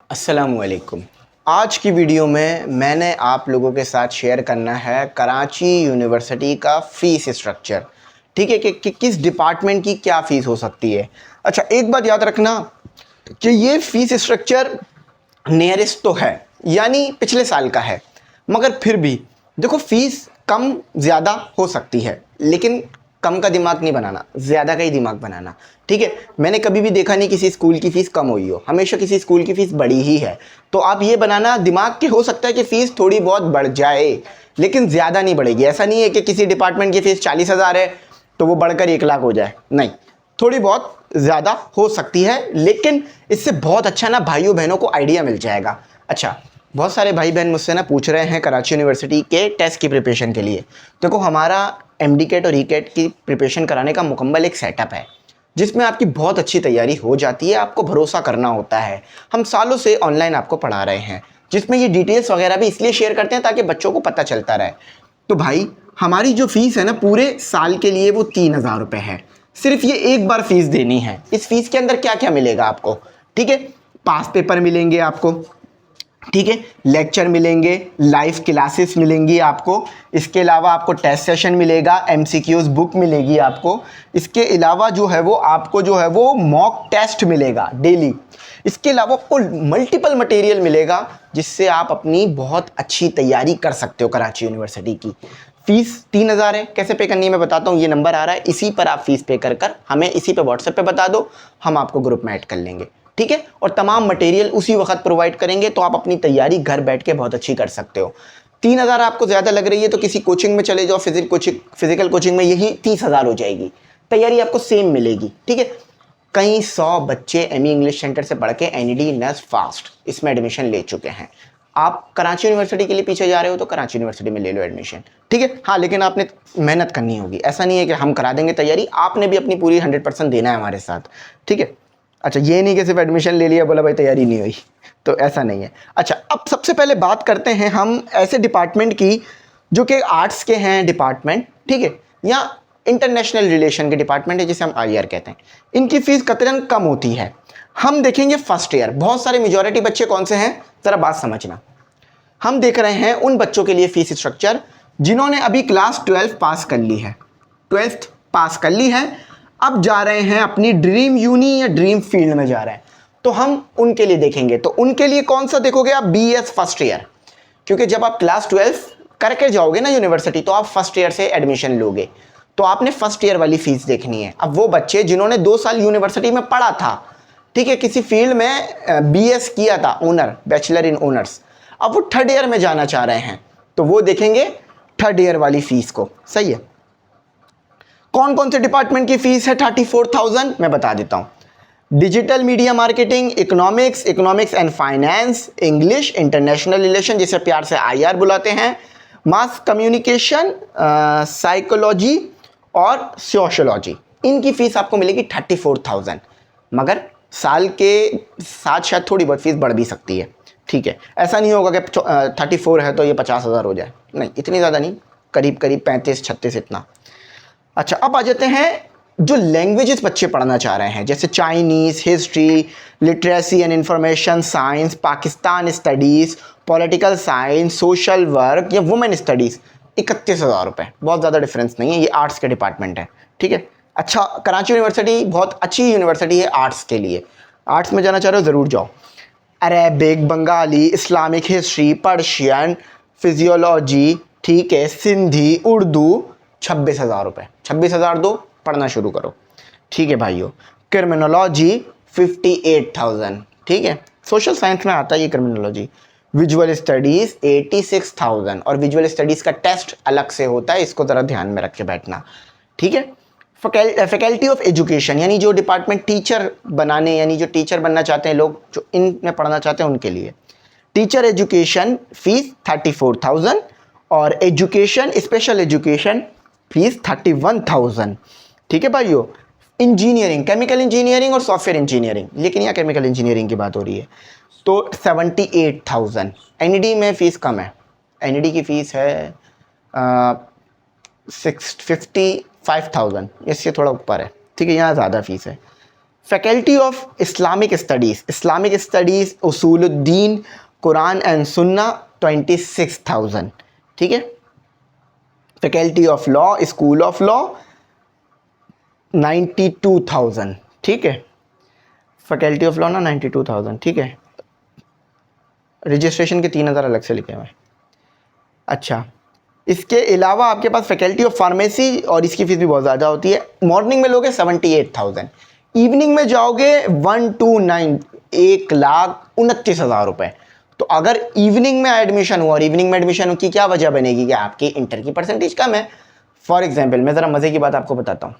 अस्सलामुअलैकुम। आज की वीडियो में मैंने आप लोगों के साथ शेयर करना है कराची यूनिवर्सिटी का फ़ीस स्ट्रक्चर। ठीक है कि किस डिपार्टमेंट की क्या फ़ीस हो सकती है। अच्छा, एक बात याद रखना कि ये फ़ीस स्ट्रक्चर नियरेस्ट तो है, यानी पिछले साल का है, मगर फिर भी देखो फ़ीस कम ज़्यादा हो सकती है, लेकिन कम का दिमाग नहीं बनाना, ज़्यादा का ही दिमाग बनाना। ठीक है, मैंने कभी भी देखा नहीं किसी स्कूल की फ़ीस कम हुई हो, हमेशा किसी स्कूल की फ़ीस बढ़ी ही है। तो आप ये बनाना दिमाग के, हो सकता है कि फ़ीस थोड़ी बहुत बढ़ जाए, लेकिन ज़्यादा नहीं बढ़ेगी। ऐसा नहीं है कि किसी डिपार्टमेंट की फ़ीस 40,000 है तो वो बढ़कर 1 लाख हो जाए, नहीं, थोड़ी बहुत ज़्यादा हो सकती है, लेकिन इससे बहुत अच्छा ना भाइयों बहनों को आइडिया मिल जाएगा। अच्छा, बहुत सारे भाई बहन मुझसे ना पूछ रहे हैं कराची यूनिवर्सिटी के टेस्ट की प्रिपरेशन के लिए। देखो, हमारा एमडी कैट और ई कैट की प्रिपरेशन कराने का मुकम्मल एक सेटअप है, जिसमें आपकी बहुत अच्छी तैयारी हो जाती है। आपको भरोसा करना होता है। हम सालों से ऑनलाइन आपको पढ़ा रहे हैं, जिसमें ये डिटेल्स वगैरह भी इसलिए शेयर करते हैं ताकि बच्चों को पता चलता रहे। तो भाई, हमारी जो फ़ीस है ना पूरे साल के लिए, वो 3,000 रुपये है। सिर्फ ये एक बार फीस देनी है। इस फीस के अंदर क्या क्या मिलेगा आपको? ठीक है, पास पेपर मिलेंगे आपको, ठीक है, लेक्चर मिलेंगे, लाइव क्लासेस मिलेंगी आपको, इसके अलावा आपको टेस्ट सेशन मिलेगा, एमसीक्यूज बुक मिलेगी आपको, इसके अलावा जो है वो आपको जो है वो मॉक टेस्ट मिलेगा डेली। इसके अलावा आपको मल्टीपल मटेरियल मिलेगा, जिससे आप अपनी बहुत अच्छी तैयारी कर सकते हो कराची यूनिवर्सिटी की। फीस 3,000 है। कैसे पे करनी है मैं बताता हूँ, ये नंबर आ रहा है, इसी पर आप फीस पे कर हमें इसी पे व्हाट्सएप पे बता दो, हम आपको ग्रुप में ऐड कर लेंगे। ठीक है, और तमाम मटेरियल उसी वक्त प्रोवाइड करेंगे, तो आप अपनी तैयारी घर बैठ के बहुत अच्छी कर सकते हो। 3,000 आपको ज़्यादा लग रही है तो किसी कोचिंग में चले जाओ, फिजिकल कोचिंग में यही 30,000 हो जाएगी। तैयारी आपको सेम मिलेगी। ठीक है, कई 100 बच्चे एमई इंग्लिश सेंटर से पढ़ के एनईडी नस फास्ट इसमें एडमिशन ले चुके हैं। आप कराची यूनिवर्सिटी के लिए पीछे जा रहे हो तो कराची यूनिवर्सिटी में ले लो एडमिशन। ठीक है, हाँ, लेकिन आपने मेहनत करनी होगी। ऐसा नहीं है कि हम करा देंगे तैयारी, आपने भी अपनी पूरी 100% देना है हमारे साथ। ठीक है, अच्छा, ये नहीं कि सिर्फ एडमिशन ले लिया बोला भाई तैयारी नहीं हुई, तो ऐसा नहीं है। अच्छा, अब सबसे पहले बात करते हैं हम ऐसे डिपार्टमेंट की जो कि आर्ट्स के हैं डिपार्टमेंट, ठीक है, या इंटरनेशनल रिलेशन के डिपार्टमेंट है, जिसे हम आईआर कहते हैं। इनकी फीस कतरन कम होती है। हम देखेंगे फर्स्ट ईयर। बहुत सारे मेजॉरिटी बच्चे कौन से हैं, ज़रा बात समझना। हम देख रहे हैं उन बच्चों के लिए फीस स्ट्रक्चर जिन्होंने अभी क्लास 12 पास कर ली है, 12th पास कर ली है, अब जा रहे हैं अपनी ड्रीम यूनी या ड्रीम फील्ड में जा रहे हैं, तो हम उनके लिए देखेंगे। तो उनके लिए कौन सा देखोगे आप? बीएस फर्स्ट ईयर, क्योंकि जब आप क्लास 12 करके जाओगे ना यूनिवर्सिटी, तो आप फर्स्ट ईयर से एडमिशन लोगे, तो आपने फर्स्ट ईयर वाली फीस देखनी है। अब वो बच्चे जिन्होंने 2 साल यूनिवर्सिटी में पढ़ा था, ठीक है, किसी फील्ड में बीएस किया था, ऑनर, बैचलर इन ऑनर्स, अब वो थर्ड ईयर में जाना चाह रहे हैं, तो वो देखेंगे थर्ड ईयर वाली फीस को। सही है। कौन कौन से डिपार्टमेंट की फीस है 34,000? मैं बता देता हूं। Digital media marketing, economics, economics and finance, English, international relation जिसे प्यार से आईआर बुलाते हैं, मास कम्युनिकेशन, साइकोलॉजी और सोशोलॉजी, इनकी फीस आपको मिलेगी 34,000। मगर साल के साथ शायद थोड़ी बहुत फीस बढ़ भी सकती है। ठीक है, ऐसा नहीं होगा कि 34 है तो ये 50,000 हो जाए, नहीं, इतनी ज़्यादा नहीं, करीब करीब 35-36 इतना। अच्छा, अब आ जाते हैं जो लैंग्वेजेस बच्चे पढ़ना चाह रहे हैं, जैसे Chinese, history, literacy and information science, Pakistan studies, political science, social work या वुमेन स्टडीज़। 31,000 रुपये, बहुत ज़्यादा डिफरेंस नहीं है, ये आर्ट्स के डिपार्टमेंट है। ठीक है, अच्छा, कराची यूनिवर्सिटी बहुत अच्छी यूनिवर्सिटी है आर्ट्स के लिए। आर्ट्स में जाना चाह रहे हो ज़रूर जाओ। Arabic, Bengali, Islamic history, Persian, physiology, ठीक है, सिंधी, उर्दू, 26,000 रुपये। 26,000 दो, पढ़ना शुरू करो। ठीक है भाइयों। क्रिमिनोलॉजी 58,000, ठीक है, सोशल साइंस में आता है ये क्रिमिनोलॉजी। विजुअल स्टडीज़ 86,000, और विजुअल स्टडीज़ का टेस्ट अलग से होता है, इसको ज़रा ध्यान में रख के बैठना। ठीक है, फैकल्टी ऑफ एजुकेशन, यानी जो डिपार्टमेंट टीचर बनाने, यानी जो टीचर बनना चाहते हैं लोग, जो इनमें पढ़ना चाहते हैं उनके लिए टीचर एजुकेशन फीस 34,000, और एजुकेशन, स्पेशल एजुकेशन फीस 31,000। ठीक है भाइयों। इंजीनियरिंग, केमिकल इंजीनियरिंग और सॉफ्टवेयर इंजीनियरिंग, लेकिन यहाँ केमिकल इंजीनियरिंग की बात हो रही है, तो 78,000। एनईडी में फ़ीस कम है, एनईडी की फ़ीस है 55,000, इससे थोड़ा ऊपर है। ठीक है, यहाँ ज़्यादा फीस है, फैकल्टी ऑफ इस्लामिक स्टडीज़ उसूलुद्दीन कुरान एंड सुन्ना 26,000, ठीक है। Faculty of law, school of law 92,000, ठीक है। फैकल्टी ऑफ लॉ ना 92,000, ठीक है। रजिस्ट्रेशन के 3,000 अलग से लिखे हुए हैं। अच्छा, इसके अलावा आपके पास फैकल्टी ऑफ फार्मेसी, और इसकी फीस भी बहुत ज़्यादा होती है। मॉर्निंग में लोगे 78,000, इवनिंग में जाओगे 129, 1,29,000 रुपये। तो अगर इवनिंग में एडमिशन हुआ, और इवनिंग में एडमिशन की क्या वजह बनेगी कि आपकी इंटर की परसेंटेज कम है। फॉर एग्जाम्पल मैं ज़रा मज़े की बात आपको बताता हूँ,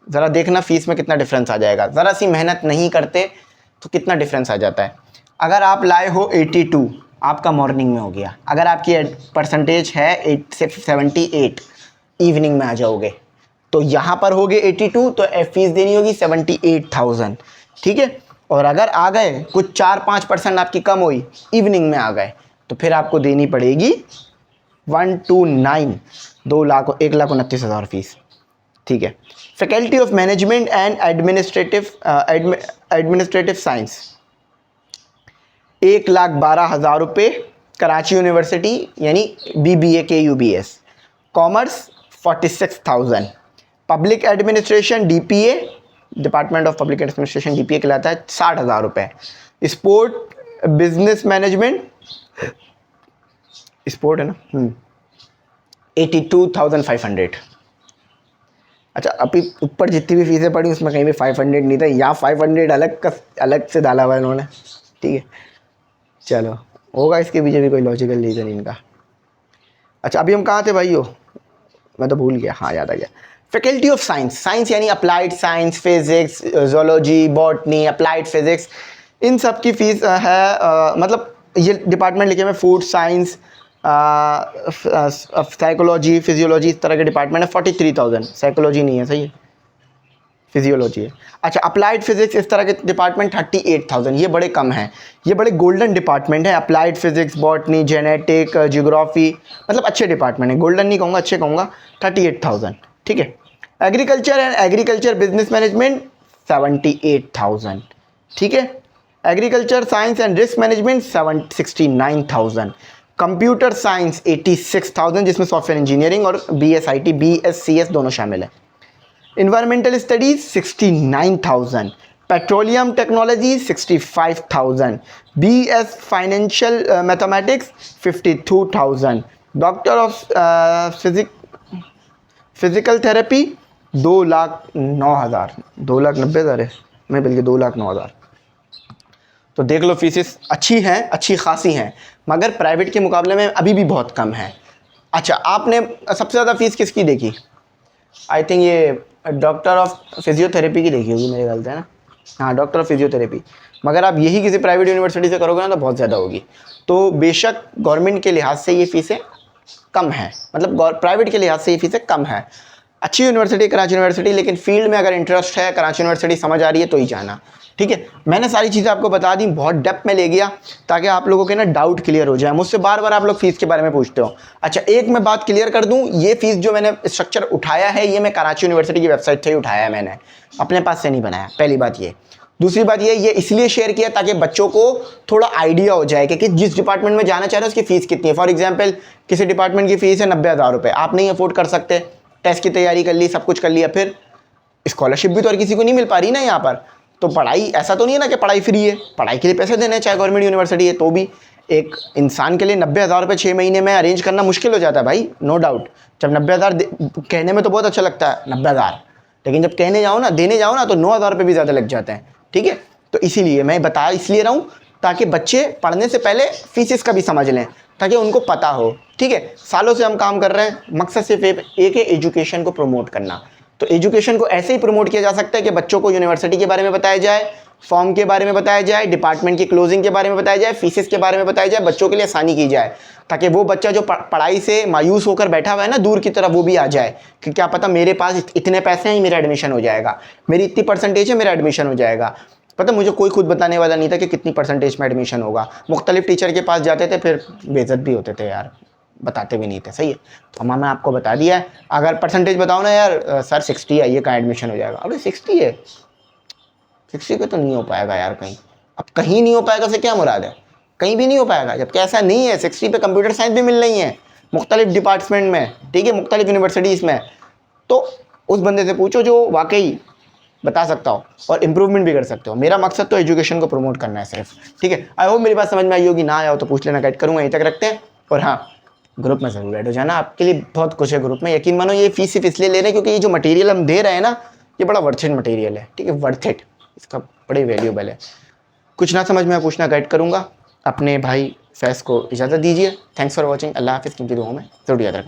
ज़रा देखना फीस में कितना डिफरेंस आ जाएगा। ज़रा सी मेहनत नहीं करते तो कितना डिफरेंस आ जाता है। अगर आप लाए हो 82, आपका मॉर्निंग में हो गया। अगर आपकी परसेंटेज है 78, इवनिंग में आ जाओगे तो यहाँ पर हो गए 82, तो फीस देनी होगी 78,000, ठीक है। और अगर आ गए कुछ 4-5% आपकी कम हुई, इवनिंग में आ गए, तो फिर आपको देनी पड़ेगी 129, 1,29,000 फीस, ठीक है। Faculty of management and administrative science 1,12,000 रुपये, कराची यूनिवर्सिटी यानी BBA KUBS। Commerce 46,000। Public administration DPA, department of public administration DPA कहलाता है, 60,000 रुपये। स्पोर्ट बिजनेस मैनेजमेंट, स्पोर्ट है ना, 82,500। अच्छा, अभी ऊपर जितनी भी फीसें पड़ी उसमें कहीं भी 500 नहीं था, यहाँ 500 अलग से डाला हुआ है इन्होंने, ठीक है। चलो, होगा इसके पीछे भी कोई लॉजिकल रीज़न इनका। अच्छा, अभी हम कहाँ थे भाई? मैं तो भूल गया, हाँ याद आ गया। फैकल्टी ऑफ साइंस यानी applied science, physics, zoology, botany, applied physics, इन सब की फीस है मतलब ये डिपार्टमेंट लिखे हुए फूड साइंस, साइकोलॉजी, फिजियोलॉजी, इस तरह के डिपार्टमेंट है। 43,000। साइकोलॉजी नहीं है, सही है, फिजियोलॉजी है। अच्छा, अप्लाइड फिजिक्स इस तरह के डिपार्टमेंट 38,000, ये बड़े कम हैं, ये बड़े गोल्डन डिपार्टमेंट है। Applied physics, botany, genetic, geography, मतलब अच्छे डिपार्टमेंट है, गोल्डन नहीं कहूँगा, अच्छे कहूँगा। 38,000, ठीक है। Agriculture and agriculture business management 78,000, ठीक है। Agriculture science and risk management 69,000। Computer science 86,000, जिसमें सॉफ्टवेयर इंजीनियरिंग और BSIT BSCS दोनों शामिल है। Environmental studies 69,000। Petroleum technology 65,000। BS financial mathematics 52,000। Doctor of physical therapy 2,09,000, 2,90,000 है, मैं बल्कि 2,09,000। तो देख लो, फीसेस अच्छी हैं, अच्छी खासी हैं, मगर प्राइवेट के मुकाबले में अभी भी बहुत कम है। अच्छा, आपने सबसे ज़्यादा फ़ीस किसकी देखी? आई थिंक ये डॉक्टर ऑफ फिजियोथेरेपी की देखी होगी मेरे ख्याल से, है ना? हाँ, डॉक्टर ऑफ फिजियोथेरेपी। मगर आप यही किसी प्राइवेट यूनिवर्सिटी से करोगे ना तो बहुत ज़्यादा होगी। तो बेशक गवर्नमेंट के लिहाज से ये फ़ीसें कम हैं, मतलब प्राइवेट के लिहाज से ये फ़ीसें कम हैं। अच्छी यूनिवर्सिटी कराची यूनिवर्सिटी, लेकिन फील्ड में अगर इंटरेस्ट है, कराची यूनिवर्सिटी समझ आ रही है तो ही जाना, ठीक है। मैंने सारी चीज़ें आपको बता दी, बहुत डेप्थ में ले गया ताकि आप लोगों के ना डाउट क्लियर हो जाए। मुझसे बार बार आप लोग फ़ीस के बारे में पूछते हो। अच्छा, एक मैं बात क्लियर कर दूं, ये फ़ीस जो मैंने स्ट्रक्चर उठाया है, ये मैं कराची यूनिवर्सिटी की वेबसाइट से ही उठाया है, मैंने अपने पास से नहीं बनाया, पहली बात ये। दूसरी बात ये इसलिए शेयर किया ताकि बच्चों को थोड़ा आइडिया हो जाए कि जिस डिपार्टमेंट में जाना चाह रहे हो उसकी फ़ीस कितनी है। फॉर एग्जाम्पल, किसी डिपार्टमेंट की फ़ीस है 90,000 रुपये, आप नहीं अफोर्ड कर सकते, टेस्ट की तैयारी कर ली, सब कुछ कर लिया, फिर स्कॉलरशिप भी तो हर किसी को नहीं मिल पा रही ना यहाँ पर। तो पढ़ाई ऐसा तो नहीं है ना कि पढ़ाई फ्री है, पढ़ाई के लिए पैसे देने हैं, चाहे गवर्नमेंट यूनिवर्सिटी है तो भी। एक इंसान के लिए 90,000 रुपये 6 महीने में अरेंज करना मुश्किल हो जाता है भाई, नो डाउट। जब 90,000 कहने में तो बहुत अच्छा लगता है 90,000, लेकिन जब कहने जाओ ना, देने जाओ ना, तो 9,000 रुपये भी ज़्यादा लग जाते हैं, ठीक है। तो इसीलिए मैं बता इसलिए रहा हूँ ताकि बच्चे पढ़ने से पहले फीसिस का भी समझ लें, ताकि उनको पता हो, ठीक है। सालों से हम काम कर रहे हैं, मकसद सिर्फ एक है, एजुकेशन को प्रमोट करना। तो एजुकेशन को ऐसे ही प्रमोट किया जा सकता है कि बच्चों को यूनिवर्सिटी के बारे में बताया जाए, फॉर्म के बारे में बताया जाए, डिपार्टमेंट की क्लोजिंग के बारे में बताया जाए, फीसेस के बारे में बताया जाए, बच्चों के लिए आसानी की जाए, ताकि वो बच्चा जो पढ़ाई से मायूस होकर बैठा हुआ है ना दूर की तरह, वो भी आ जाए कि क्या पता मेरे पास इतने पैसे हैं, मेरा एडमिशन हो जाएगा, मेरी इतनी परसेंटेज है, मेरा एडमिशन हो जाएगा। पता मुझे कोई खुद बताने वाला नहीं था कि कितनी परसेंटेज में एडमिशन होगा। मुख्तलिफ टीचर के पास जाते थे, फिर बेइज्जत भी होते थे यार, बताते भी नहीं थे, सही है। तो मैंने आपको बता दिया है, अगर परसेंटेज बताओ ना यार, सर 60 है, ये कहाँ एडमिशन हो जाएगा? अरे 60 है, 60 पे तो नहीं हो पाएगा यार कहीं। अब कहीं नहीं हो पाएगा से क्या मुराद है? कहीं भी नहीं हो पाएगा, जबकि ऐसा नहीं है। 60 पे कंप्यूटर साइंस भी मिल रही है मुख्तलिफ डिपार्टमेंट में, ठीक है, मुख्तलिफ यूनिवर्सिटीज़ में। तो उस बंदे से पूछो जो वाकई बता सकता हो और इम्प्रूवमेंट भी कर सकते हो। मेरा मकसद तो एजुकेशन को प्रमोट करना है सिर्फ, ठीक है। आई होप मेरी बात समझ में आई होगी। ना आया हो तो पूछ लेना, गाइड करूँगा। यहीं तक रखते हैं। और हाँ, ग्रुप में ज़रूर ऐड हो जाना, आपके लिए बहुत कुछ है ग्रुप में। यकीन मानो ये फीस सिर्फ इसलिए ले रहे हैं क्योंकि ये जो मटेरियल हम दे रहे हैं ना, ये बड़ा वर्थ इट मटेरियल है, ठीक है, वर्थ इट, इसका बड़े वैल्यूबल है। कुछ ना समझ में पूछना, गाइड करूँगा। अपने भाई फैज़ को इजाज़त दीजिए। Thanks for watching. अल्लाह हाफ़िज़। कीमती दुआओं में ज़रूर याद रखना।